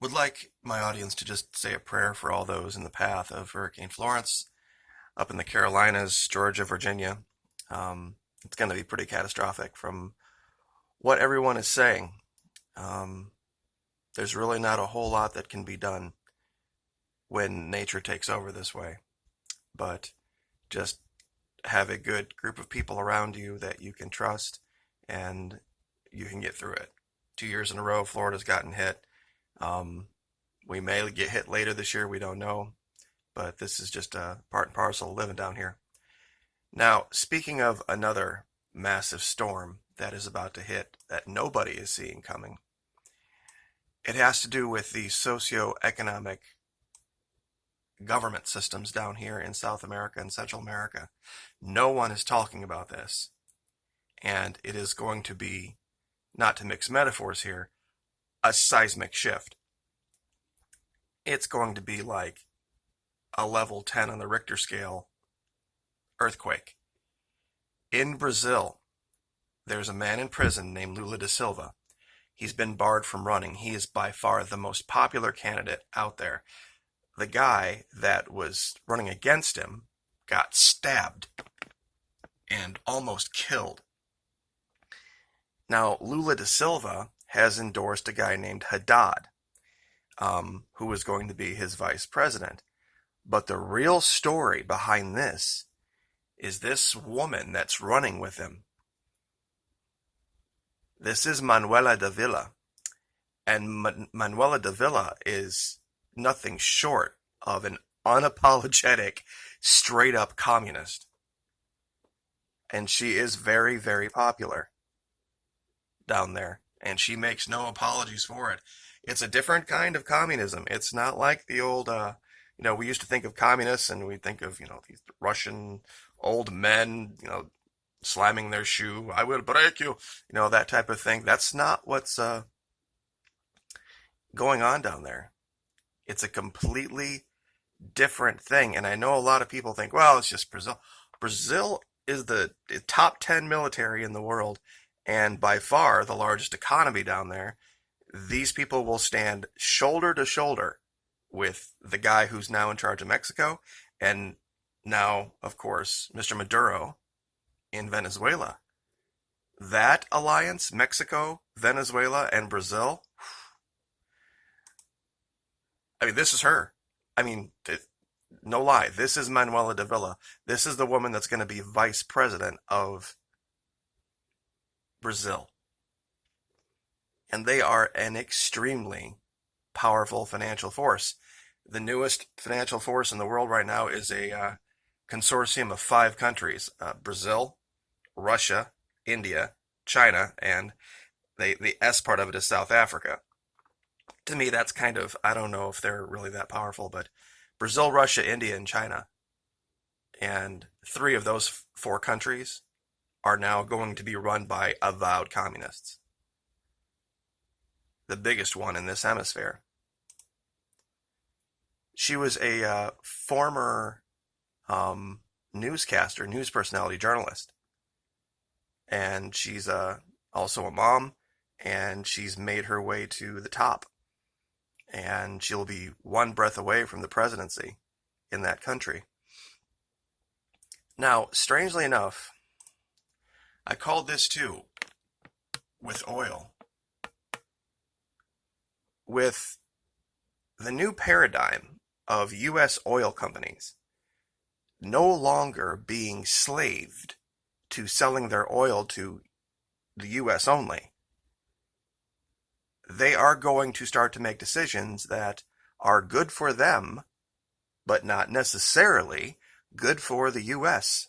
Would like my audience to just say a prayer for all those in the path of Hurricane Florence up in the Carolinas, Georgia, Virginia. It's going to be pretty catastrophic from what everyone is saying. Um, there's really not a whole lot that can be done when nature takes over this way, but just have a good group of people around you that you can trust and you can get through it. 2 years in a row, Florida's gotten hit. Um, we may get hit later this year, we don't know, but this is just a part and parcel of living down here. Now, speaking of another massive storm that is about to hit that nobody is seeing coming, it has to do with the socio-economic government systems down here in South America and Central America. No one is talking about this, and it is going to be, not to mix metaphors here, a seismic shift. It's going to be like a level 10 on the Richter scale earthquake. In Brazil, there's a man in prison named Lula da Silva. He's been barred from running. He is by far the most popular candidate out there. The guy that was running against him got stabbed and almost killed. Now, Lula da Silva has endorsed a guy named Haddad, who is going to be his vice president. But the real story behind this is this woman that's running with him. This is Manuela Dávila. And Manuela Dávila is nothing short of an unapologetic, straight-up communist. And she is very, very popular down there. And she makes no apologies for it. It's a different kind of communism. It's not like the old, we used to think of communists and we think of, these Russian old men, slamming their shoe. I will break you, that type of thing. That's not what's going on down there. It's a completely different thing. And I know a lot of people think, well, it's just Brazil. Brazil is the top 10 military in the world and by far the largest economy down there. These people will stand shoulder to shoulder with the guy who's now in charge of Mexico and now, of course, Mr. Maduro in Venezuela. That alliance, Mexico, Venezuela, and Brazil, this is her. No lie, this is Manuela Dávila. This is the woman that's going to be vice president of Brazil. And they are an extremely powerful financial force. The newest financial force in the world right now is a consortium of 5 countries, Brazil, Russia, India, China, and the S part of it is South Africa. To me, that's kind of, I don't know if they're really that powerful, but Brazil, Russia, India, and China. And 3 of those 4 countries are now going to be run by avowed communists. The biggest one in this hemisphere. She was a former newscaster, news personality, journalist. And she's also a mom, and she's made her way to the top. And she'll be one breath away from the presidency in that country. Now, strangely enough, I called this too with oil. With the new paradigm of U.S. oil companies no longer being slaved to selling their oil to the U.S. only, they are going to start to make decisions that are good for them, but not necessarily good for the U.S.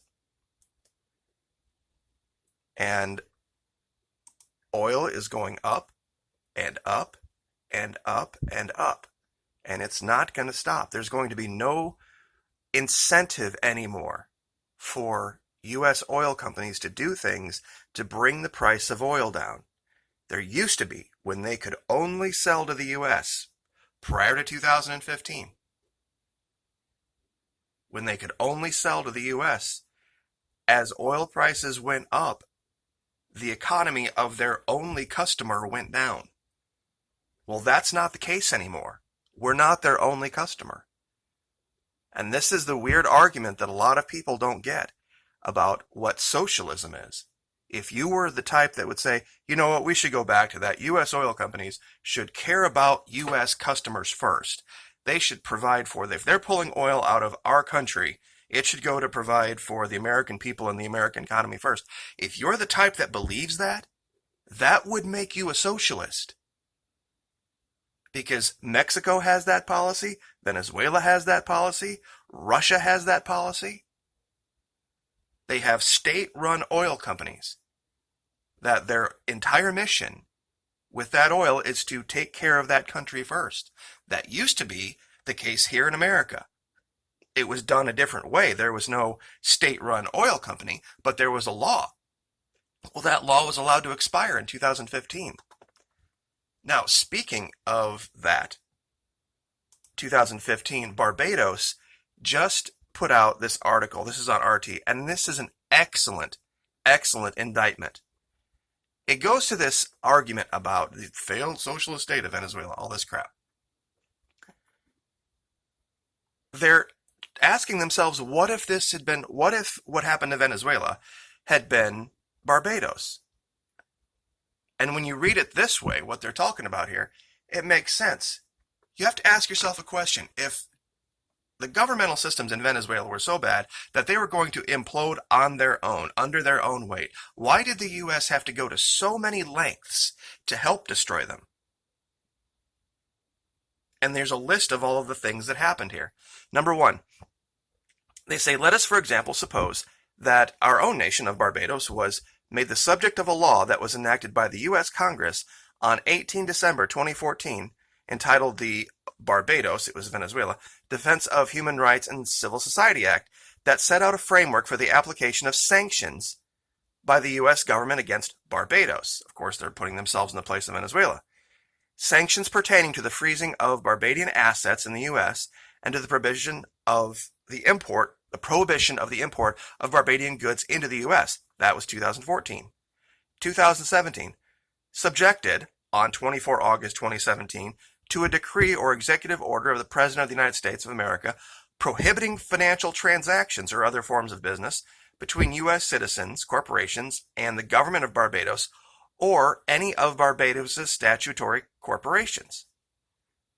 And oil is going up and up and up and up. And it's not going to stop. There's going to be no incentive anymore for U.S. oil companies to do things to bring the price of oil down. There used to be when they could only sell to the U.S. prior to 2015. When they could only sell to the U.S. As oil prices went up, the economy of their only customer went down. Well, that's not the case anymore. We're not their only customer. And this is the weird argument that a lot of people don't get about what socialism is. If you were the type that would say, you know what, we should go back to that. U.S. oil companies should care about U.S. customers first. They should provide for them. If they're pulling oil out of our country, it should go to provide for the American people and the American economy first. If you're the type that believes that, that would make you a socialist. Because Mexico has that policy, Venezuela has that policy, Russia has that policy. They have state-run oil companies that their entire mission with that oil is to take care of that country first. That used to be the case here in America. It was done a different way. There was no state-run oil company, but there was a law. Well, that law was allowed to expire in 2015. Now, speaking of that, 2015, Barbados just put out this article. This is on RT, and this is an excellent, excellent indictment. It goes to this argument about the failed socialist state of Venezuela, all this crap. They're asking themselves, what if what happened to Venezuela had been Barbados? And when you read it this way, what they're talking about here, it makes sense. You have to ask yourself a question. If the governmental systems in Venezuela were so bad that they were going to implode on their own, under their own weight, why did the U.S. have to go to so many lengths to help destroy them? And there's a list of all of the things that happened here. Number one, they say, let us, for example, suppose that our own nation of Barbados was made the subject of a law that was enacted by the U.S. Congress on 18 December 2014, entitled the Barbados, it was Venezuela, Defense of Human Rights and Civil Society Act, that set out a framework for the application of sanctions by the U.S. government against Barbados. Of course, they're putting themselves in the place of Venezuela. Sanctions pertaining to the freezing of Barbadian assets in the U.S. and to the prohibition of the import of Barbadian goods into the U.S. That was 2014. 2017, subjected on 24 August 2017 to a decree or executive order of the President of the United States of America prohibiting financial transactions or other forms of business between U.S. citizens, corporations, and the government of Barbados or any of Barbados' statutory corporations.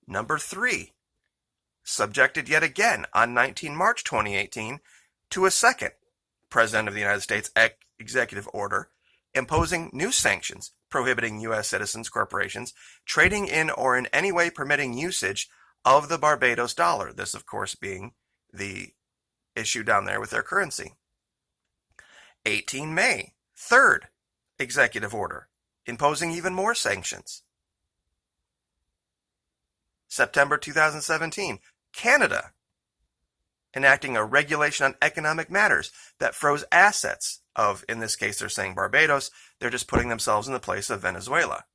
Number 3, subjected yet again on 19 March 2018 to a second President of the United States executive order imposing new sanctions prohibiting U.S. citizens, corporations, trading in or in any way permitting usage of the Barbados dollar. This, of course, being the issue down there with their currency. 18 May, third executive order imposing even more sanctions. September 2017, Canada enacting a regulation on economic matters that froze assets of, in this case, they're saying Barbados. They're just putting themselves in the place of Venezuela.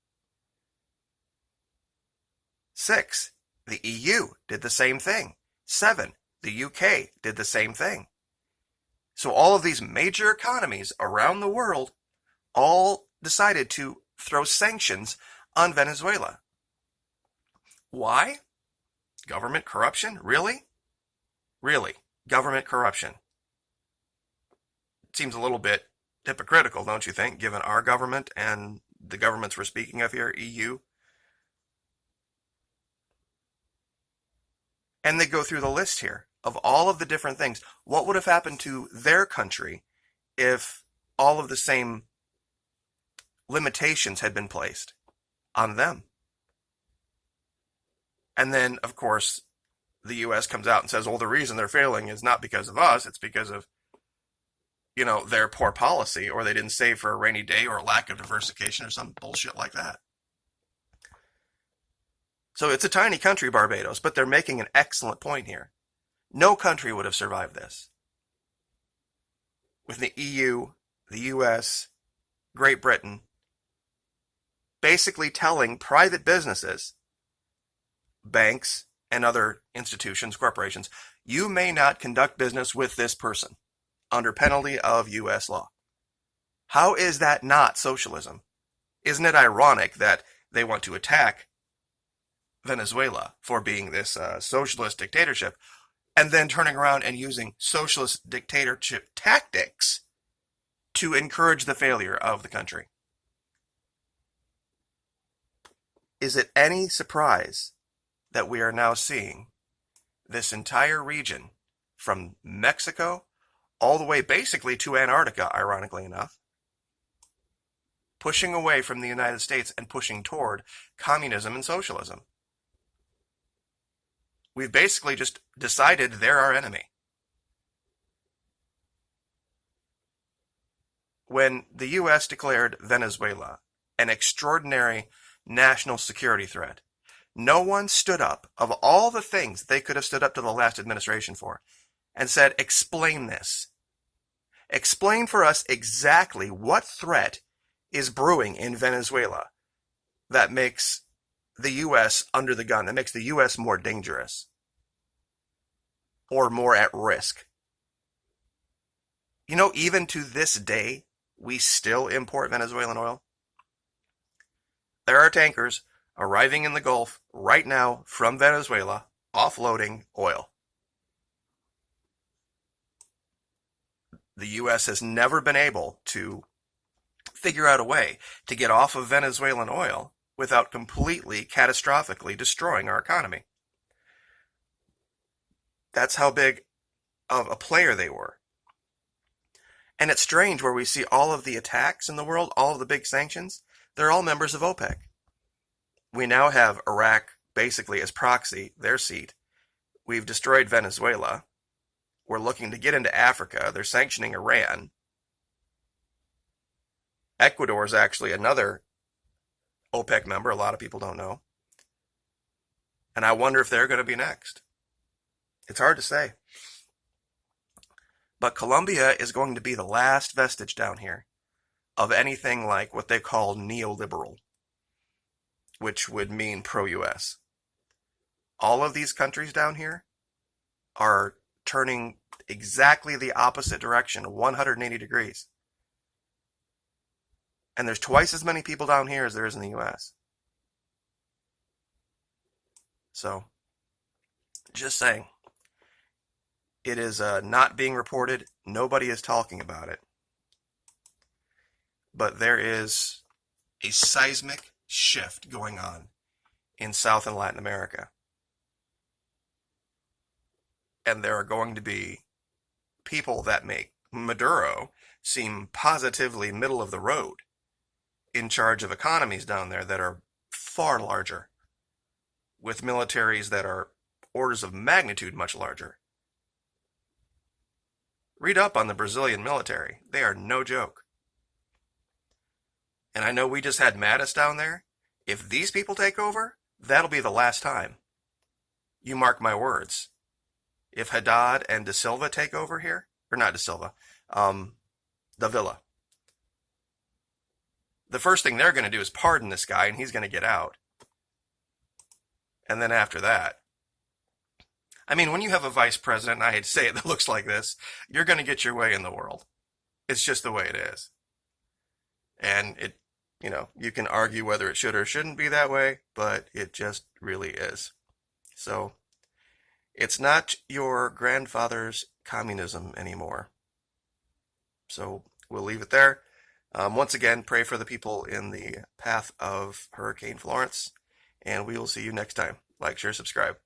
6, the EU did the same thing. 7, the UK did the same thing. So all of these major economies around the world all decided to throw sanctions on Venezuela. Why? Government corruption? Really? Really? Government corruption? It seems a little bit hypocritical, don't you think, given our government and the governments we're speaking of here, EU? And they go through the list here of all of the different things. What would have happened to their country if all of the same limitations had been placed on them? And then, of course, the U.S. comes out and says, well, the reason they're failing is not because of us, it's because of, their poor policy, or they didn't save for a rainy day, or lack of diversification, or some bullshit like that. So it's a tiny country, Barbados, but they're making an excellent point here. No country would have survived this. With the EU, the US, Great Britain, basically telling private businesses, banks, and other institutions, corporations, you may not conduct business with this person under penalty of U.S. law. How is that not socialism? Isn't it ironic that they want to attack Venezuela for being this socialist dictatorship, and then turning around and using socialist dictatorship tactics to encourage the failure of the country. Is it any surprise that we are now seeing this entire region from Mexico all the way basically to Antarctica, ironically enough, pushing away from the United States and pushing toward communism and socialism? We've basically just decided they're our enemy. When the U.S. declared Venezuela an extraordinary national security threat, no one stood up, of all the things they could have stood up to the last administration for, and said, explain this. Explain for us exactly what threat is brewing in Venezuela that makes the U.S. under the gun, that makes the U.S. more dangerous or more at risk. You know, even to this day, we still import Venezuelan oil. There are tankers arriving in the Gulf right now from Venezuela, offloading oil. The U.S. has never been able to figure out a way to get off of Venezuelan oil without completely, catastrophically destroying our economy. That's how big of a player they were. And it's strange where we see all of the attacks in the world, all of the big sanctions, they're all members of OPEC. We now have Iraq basically as proxy, their seat. We've destroyed Venezuela. We're looking to get into Africa. They're sanctioning Iran. Ecuador is actually another OPEC member. A lot of people don't know. And I wonder if they're going to be next. It's hard to say. But Colombia is going to be the last vestige down here of anything like what they call neoliberal, which would mean pro-US. All of these countries down here are turning exactly the opposite direction, 180 degrees. And there's twice as many people down here as there is in the US. So, just saying. It is not being reported. Nobody is talking about it. But there is a seismic shift going on in South and Latin America. And there are going to be people that make Maduro seem positively middle of the road in charge of economies down there that are far larger, with militaries that are orders of magnitude much larger. Read up on the Brazilian military. They are no joke. And I know we just had Mattis down there. If these people take over, that'll be the last time. You mark my words. If Haddad and De Silva take over here, or not De Silva, Davila, the first thing they're going to do is pardon this guy and he's going to get out. And then after that, I mean, when you have a vice president, and I hate to say it, that looks like this, you're going to get your way in the world. It's just the way it is. And it, you know, you can argue whether it should or shouldn't be that way, but it just really is. So, it's not your grandfather's communism anymore. So, we'll leave it there. Once again, pray for the people in the path of Hurricane Florence, and we will see you next time. Like, share, subscribe.